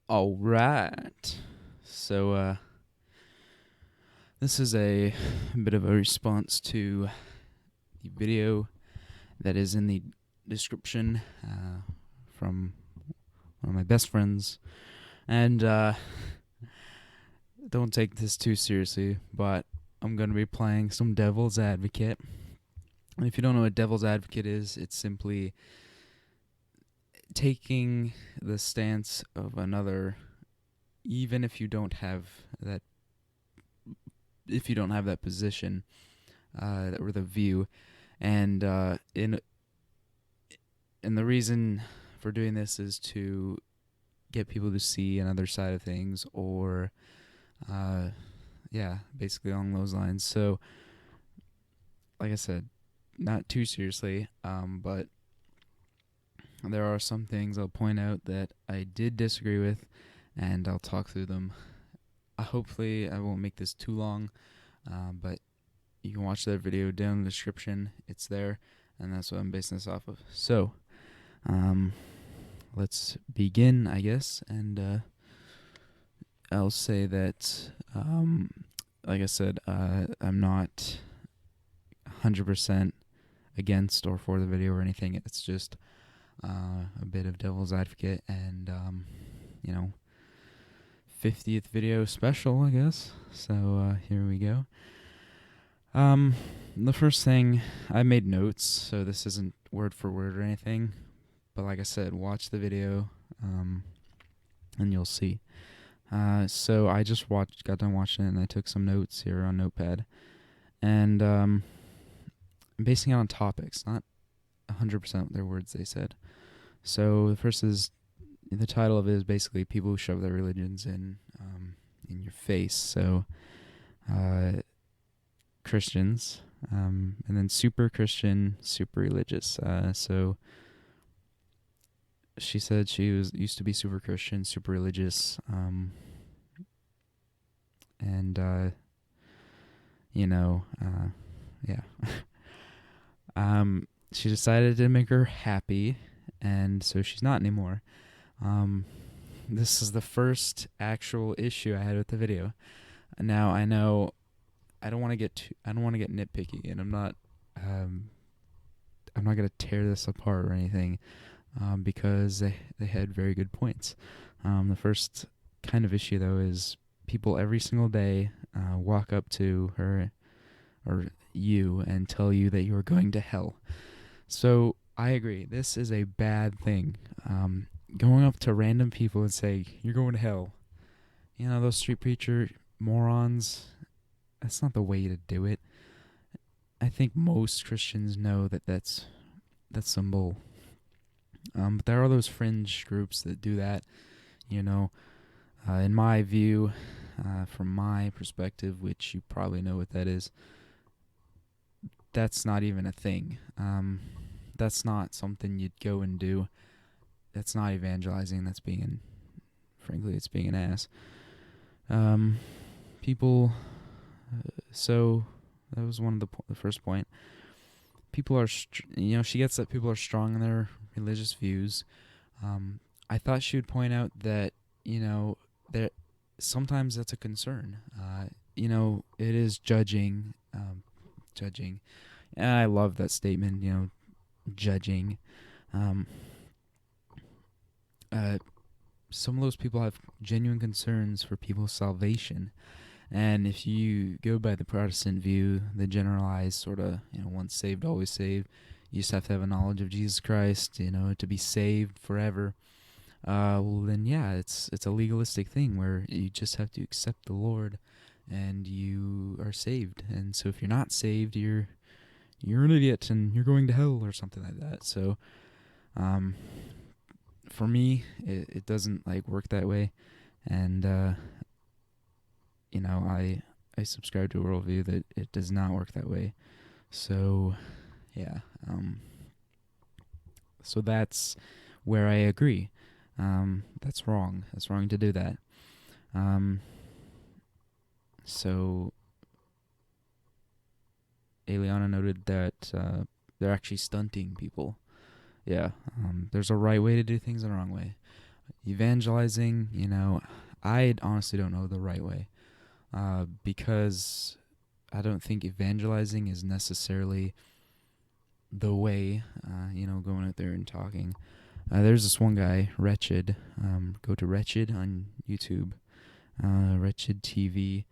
All right. So, this is a bit of a response to the video that is in the description from one of my best friends. And don't take this too seriously, but I'm going to be playing some Devil's Advocate. And if you don't know what Devil's Advocate is, it's simply taking the stance of another, even if you don't have that position or the view, and and the reason for doing this is to get people to see another side of things, or yeah, basically along those lines. So, like I said, not too seriously, but there are some things I'll point out that I did disagree with, and I'll talk through them. Hopefully, I won't make this too long, but you can watch that video down in the description. It's there, and that's what I'm basing this off of. So, let's begin, I guess, and I'll say that, like I said, I'm not 100% against or for the video or anything. It's just a bit of devil's advocate, and you know, 50th video special, I guess. So here we go. The first thing, I made notes, so this isn't word for word or anything, but like I said, watch the video, and you'll see. So I just got done watching it, and I took some notes here on Notepad, and I'm basing it on topics, not 100% their words they said. So the first is, the title of it is basically people who shove their religions in your face. So Christians, and then super Christian, super religious. So she said she used to be super Christian, super religious, and yeah. She decided to make her happy, and so she's not anymore. This is the first actual issue I had with the video. Now I know I don't want to get nitpicky, and I'm not gonna tear this apart or anything, because they had very good points. The first kind of issue though is people every single day walk up to her or you and tell you that you are going to hell. So I agree, this is a bad thing. Going up to random people and say you're going to hell. You know, those street preacher morons. That's not the way to do it. I think most Christians know that that's some bull. But there are those fringe groups that do that. You know, in my view, from my perspective, which you probably know what that is, that's not even a thing. That's not something you'd go and do. That's not evangelizing. That's frankly, it's being an ass. People. So that was one of the first point. People are, she gets that people are strong in their religious views. I thought she would point out that, that sometimes that's a concern. It is judging. And I love that statement, judging. Some of those people have genuine concerns for people's salvation. And if you go by the Protestant view, the generalized sort of, once saved, always saved, you just have to have a knowledge of Jesus Christ, to be saved forever. Well, then, yeah, it's a legalistic thing where you just have to accept the Lord, and you are saved. And so if you're not saved, you're an idiot, and you're going to hell or something like that. So, for me, it doesn't work that way, and I subscribe to a worldview that it does not work that way. So, yeah. So that's where I agree. That's wrong. That's wrong to do that. So, Eliana noted that they're actually stunting people. Yeah. There's a right way to do things and a wrong way. Evangelizing, I honestly don't know the right way, because I don't think evangelizing is necessarily the way, going out there and talking. There's this one guy, Wretched. Go to Wretched on YouTube, Wretched TV,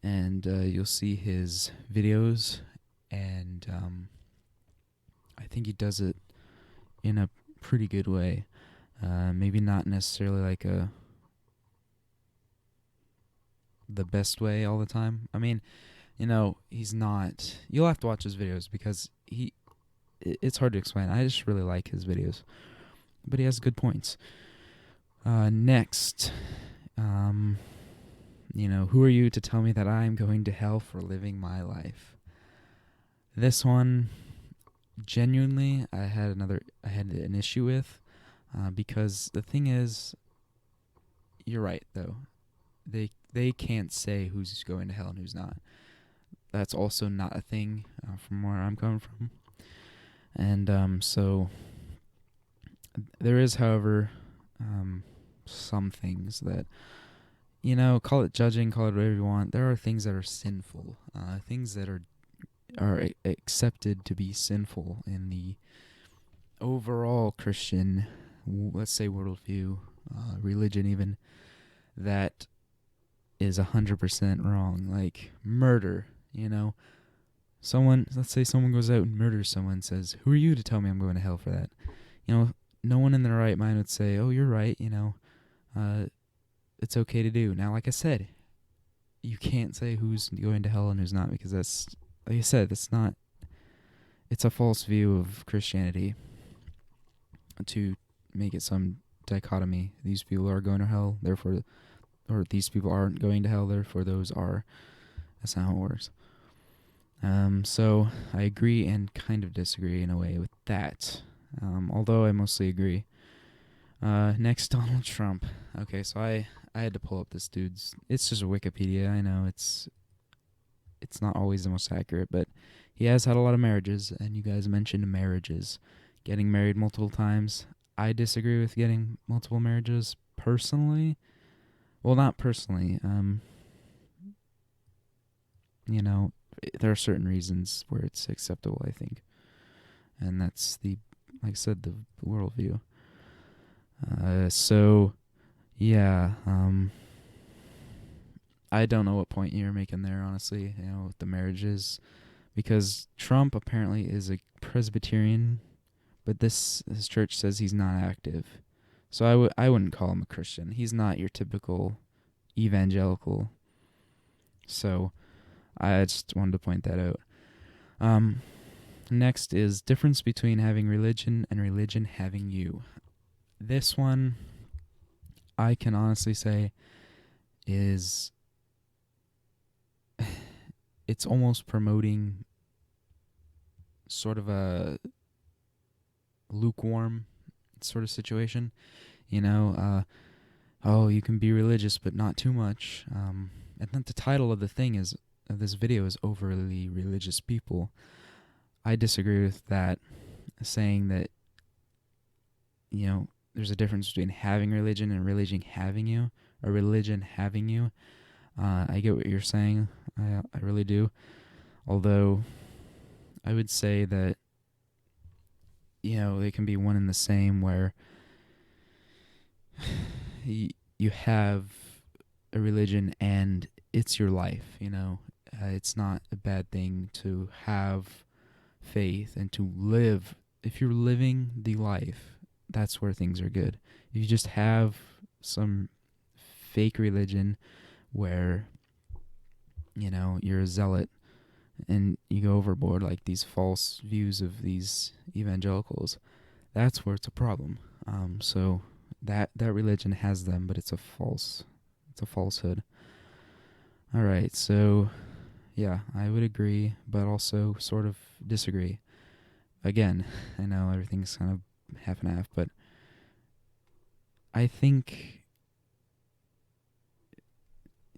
and you'll see his videos. And I think he does it in a pretty good way. Maybe not necessarily like the best way all the time. I mean, he's not. You'll have to watch his videos because it's hard to explain. I just really like his videos, but he has good points. Next, who are you to tell me that I'm going to hell for living my life? This one, genuinely, I had an issue with, because the thing is, you're right though. They can't say who's going to hell and who's not. That's also not a thing, from where I'm coming from. And so there is, however, some things that, call it judging, call it whatever you want. There are things that are sinful, things that are accepted to be sinful in the overall Christian, let's say, worldview, religion even, that is 100% wrong. Like murder, let's say someone goes out and murders someone and says, who are you to tell me I'm going to hell for that? No one in their right mind would say, oh, you're right, it's okay to do. Now, like I said, you can't say who's going to hell and who's not, because that's, like I said, it's a false view of Christianity to make it some dichotomy. These people are going to hell, therefore, or these people aren't going to hell, therefore those are. That's not how it works. So I agree and kind of disagree in a way with that, although I mostly agree. Next, Donald Trump. Okay, so I had to pull up this dude's. It's just a Wikipedia. I know it's not always the most accurate, but he has had a lot of marriages, and you guys mentioned marriages, getting married multiple times. I disagree with getting multiple marriages personally. Well, not personally. There are certain reasons where it's acceptable, I think, and that's like I said, the worldview. So, yeah, I don't know what point you're making there, honestly, with the marriages, because Trump apparently is a Presbyterian, but his church says he's not active. So I wouldn't call him a Christian. He's not your typical evangelical. So I just wanted to point that out. Next is difference between having religion and religion having you. This one, I can honestly say, is it's almost promoting sort of a lukewarm sort of situation. Oh, you can be religious, but not too much. And then the title of this video is overly religious people. I disagree with that, saying that, there's a difference between having religion and religion having you, or religion having you. I get what you're saying. I really do. Although, I would say that, they can be one and the same, where you have a religion and it's your life, it's not a bad thing to have faith and to live. If you're living the life, that's where things are good. If you just have some fake religion where, you're a zealot and you go overboard, like these false views of these evangelicals, that's where it's a problem. So that religion has them, but it's a falsehood. All right, so yeah, I would agree, but also sort of disagree. Again, I know everything's kind of half and half, but I think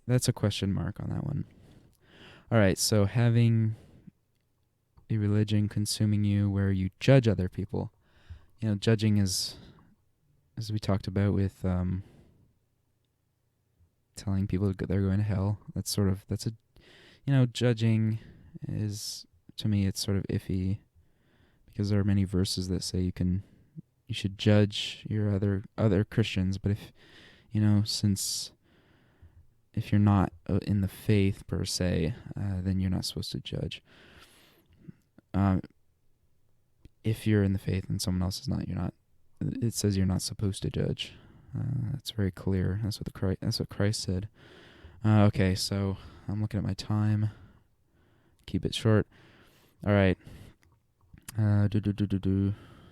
that's a question mark on that one. All right, so having a religion consuming you where you judge other people. Judging is as we talked about with telling people they're going to hell, that's a judging is, to me, it's sort of iffy, because there are many verses that say you should judge your other Christians, but since if you're not in the faith per se, then you're not supposed to judge. If you're in the faith and someone else is not, you're not. It says you're not supposed to judge. That's very clear. That's what Christ said. Okay, so I'm looking at my time. Keep it short. All right.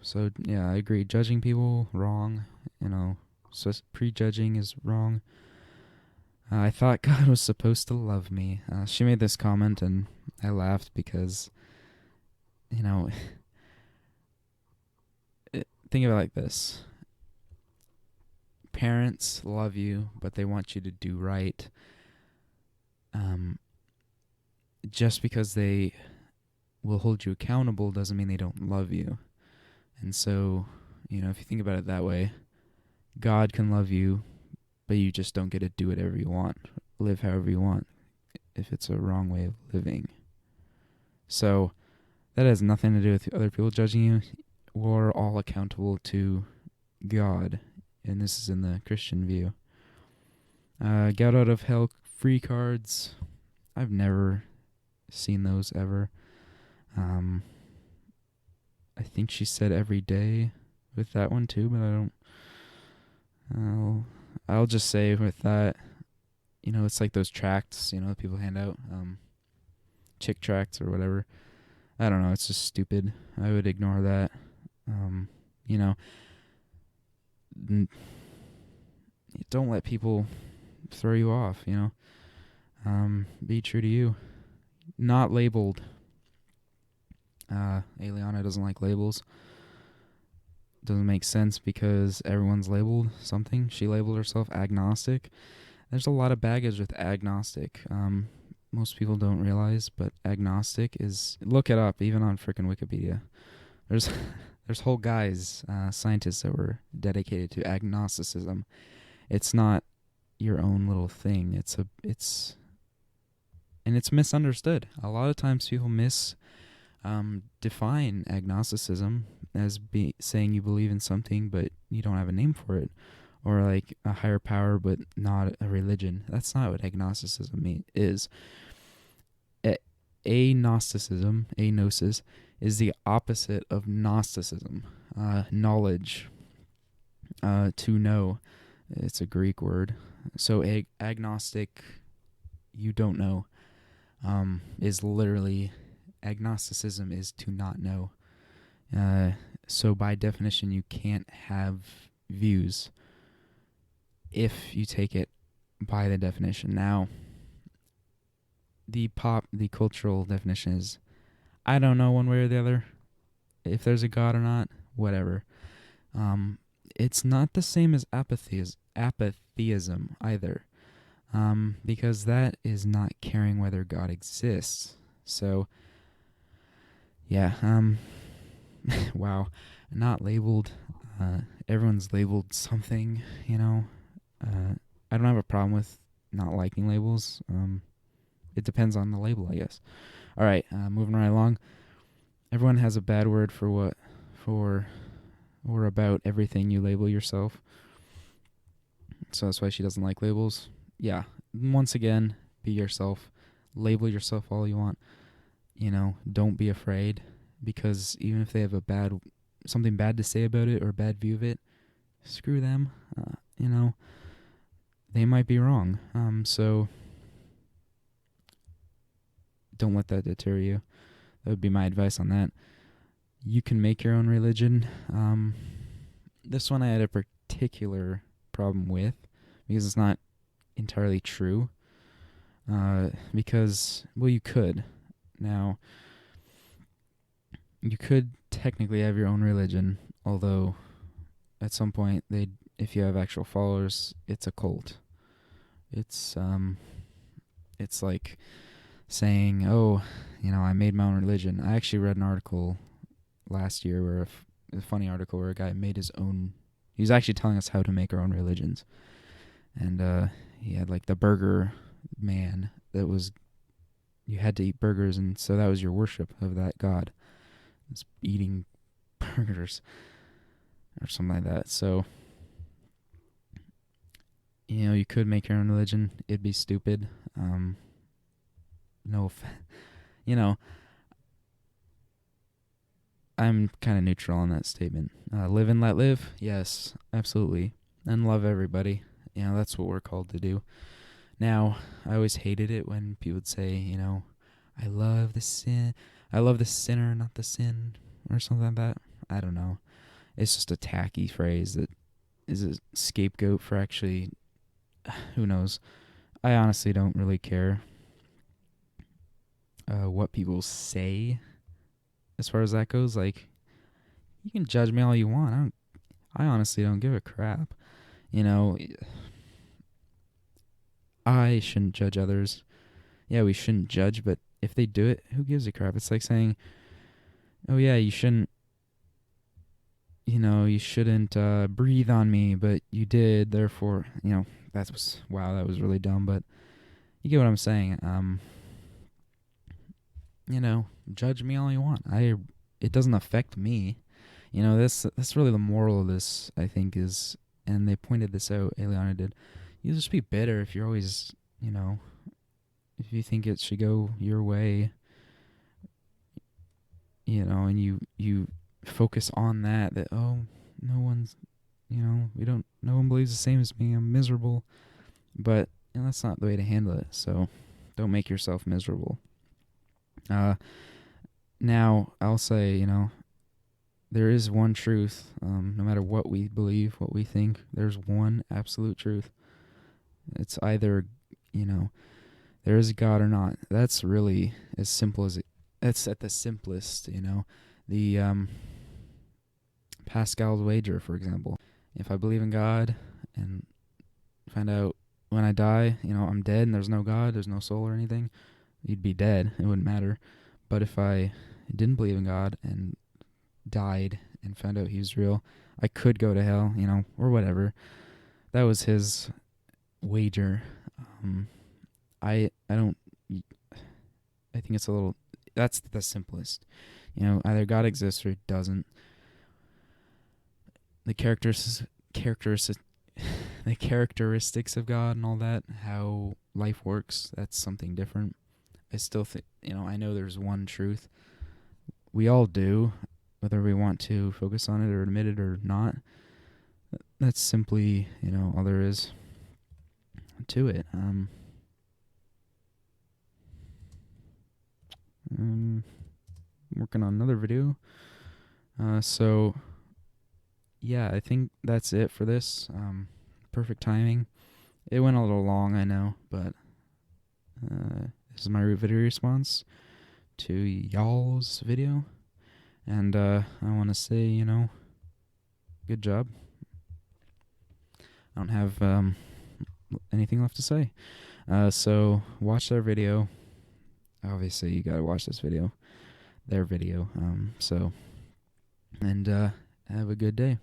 So yeah, I agree. Judging people, wrong. So prejudging is wrong. I thought God was supposed to love me. She made this comment, and I laughed because, think of it like this. Parents love you, but they want you to do right. Just because they will hold you accountable doesn't mean they don't love you. And so, if you think about it that way, God can love you, but you just don't get to do whatever you want, live however you want, if it's a wrong way of living. So that has nothing to do with other people judging you. We're all accountable to God, and this is in the Christian view. Get out of hell free cards. I've never seen those ever. I think she said every day with that one too, but I'll just say with that, it's like those tracts, people hand out, chick tracts or whatever. I don't know, it's just stupid. I would ignore that. Don't let people throw you off, be true to you. Not labeled. Eliana doesn't like labels. Doesn't make sense because everyone's labeled something. She labeled herself agnostic. There's a lot of baggage with agnostic. Most people don't realize, but agnostic is, look it up, even on frickin' Wikipedia. There's whole guys, scientists that were dedicated to agnosticism. It's not your own little thing. It's misunderstood. A lot of times people define agnosticism as saying you believe in something but you don't have a name for it, or like a higher power but not a religion. That's not what agnosticism is. Agnosis, is the opposite of Gnosticism. Knowledge, to know. It's a Greek word. So agnostic, you don't know, is literally, agnosticism is to not know. So by definition, you can't have views if you take it by the definition. Now, the cultural definition is, I don't know one way or the other if there's a God or not, whatever. It's not the same as apatheism either, because that is not caring whether God exists. So, yeah, wow, not labeled. Everyone's labeled something, I don't have a problem with not liking labels. It depends on the label, I guess. All right, moving right along. Everyone has a bad word for or about everything you label yourself. So that's why she doesn't like labels. Yeah, once again, be yourself. Label yourself all you want. Don't be afraid, because even if they have something bad to say about it or a bad view of it, screw them. They might be wrong. So don't let that deter you. That would be my advice on that. You can make your own religion. This one I had a particular problem with because it's not entirely true. Because, well, you could. Now, you could technically have your own religion, although at some point, if you have actual followers, it's a cult. It's like saying, oh, I made my own religion. I actually read an article last year a funny article where a guy made his own, He was actually telling us how to make our own religions. And he had like the burger man that was, you had to eat burgers, and so that was your worship of that god. It's eating burgers or something like that. So, you could make your own religion. It'd be stupid. No, you know, I'm kind of neutral on that statement. Live and let live. Yes, absolutely. And love everybody. That's what we're called to do. Now, I always hated it when people would say, I love the sin. I love the sinner, not the sin, or something like that. I don't know. It's just a tacky phrase that is a scapegoat for actually, who knows. I honestly don't really care what people say as far as that goes. Like, you can judge me all you want. I honestly don't give a crap. I shouldn't judge others. Yeah, we shouldn't judge, but if they do it, who gives a crap? It's like saying, oh yeah, you shouldn't breathe on me, but you did, therefore, that was really dumb, but you get what I'm saying. Judge me all you want. It doesn't affect me. That's really the moral of this, I think, is, and they pointed this out, Eliana did. You just be bitter if you're always, if you think it should go your way, and you focus on that, oh, no one's, no one believes the same as me, I'm miserable. But that's not the way to handle it, so don't make yourself miserable. Now, I'll say, there is one truth, no matter what we believe, what we think, there's one absolute truth. It's either, there is a God or not. That's really as simple as it. That's at the simplest, The Pascal's wager, for example. If I believe in God and find out when I die, I'm dead and there's no God, there's no soul or anything, you'd be dead. It wouldn't matter. But if I didn't believe in God and died and found out he was real, I could go to hell, or whatever. That was his wager. I think it's a little, that's the simplest. Either God exists or he doesn't. The characteristics of God and all that, how life works, that's something different. I still think, I know there's one truth. We all do, whether we want to focus on it or admit it or not. That's simply, all there is to it. Working on another video. So, yeah, I think that's it for this. Perfect timing. It went a little long, I know, but this is my video response to y'all's video. And I want to say, good job. I don't have anything left to say. So watch their video. Obviously, you gotta watch this video. Their video. And have a good day.